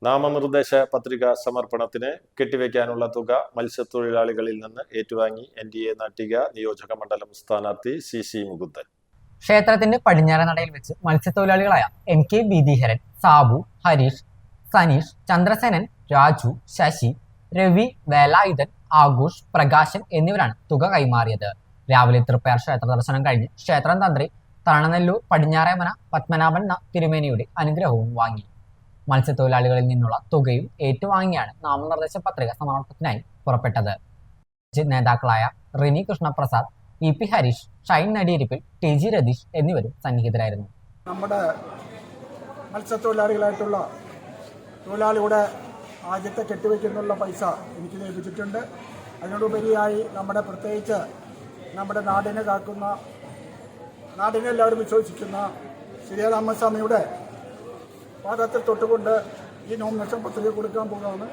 നാമനിർദ്ദേശ പത്രിക സമർപ്പണത്തിന് കെട്ടിവെക്കാനുള്ള തുക മത്സ്യത്തൊഴിലാളികളിൽ നിന്ന് ഏറ്റുവാങ്ങി NDA നാട്ടിക നിയോജക മണ്ഡലം സ്ഥാനാർത്ഥി CC മുകുന്ദൻ. ക്ഷേത്രത്തിന്റെ പടിഞ്ഞാറേ നടയിൽ വെച്ച് മത്സ്യത്തൊഴിലാളികളായ MK വിധീഹരൻ, സാബു, ഹരീഷ്, സനീഷ്, ചന്ദ്രസേനൻ, രാജു, ശശി, രവി, വേലായുധൻ, ആഘോഷ്, പ്രകാശൻ എന്നിവരാണ് തുക കൈമാറിയത്. രാവിലെ തൃപ്പയാർ ക്ഷേത്ര ദർശനം കഴിഞ്ഞ് ക്ഷേത്രം തന്ത്രി തണനെല്ലൂർ പടിഞ്ഞാറേമന പത്മനാഭൻ തിരുമേനിയുടെ അനുഗ്രഹവും വാങ്ങി. മത്സ്യത്തൊഴിലാളികളിൽ നിന്നുള്ള തുകയും ഏറ്റുവാങ്ങിയാണ് നാമനിർദ്ദേശ പത്രിക സമർപ്പണത്തിനായി പുറപ്പെട്ടത്. നേതാക്കളായ റിനി കൃഷ്ണപ്രസാദ്, EP ഹരീഷ്, ഷൈൻ നടിയിരിപ്പിൽ, TG രതീഷ് എന്നിവരും സന്നിഹിതരായിരുന്നു. നമ്മുടെ മത്സ്യത്തൊഴിലാളികളായിട്ടുള്ള തൊഴിലാളിയുടെ ആദ്യത്തെ കെട്ടിവയ്ക്കുന്നുള്ള പൈസ എനിക്ക് ലഭിച്ചിട്ടുണ്ട്. അതിനോടുപരിയായി പ്രത്യേകിച്ച് നമ്മുടെ നാടിനെ കാക്കുന്ന, നാടിനെ എല്ലാവരും വിശ്വസിക്കുന്ന ശ്രീരാമസ്വാമിയുടെ പാദത്തിൽ തൊട്ടുകൊണ്ട് ഈ നോമിനേഷൻ പത്രിക കൊടുക്കാൻ പോകുകയാണ്.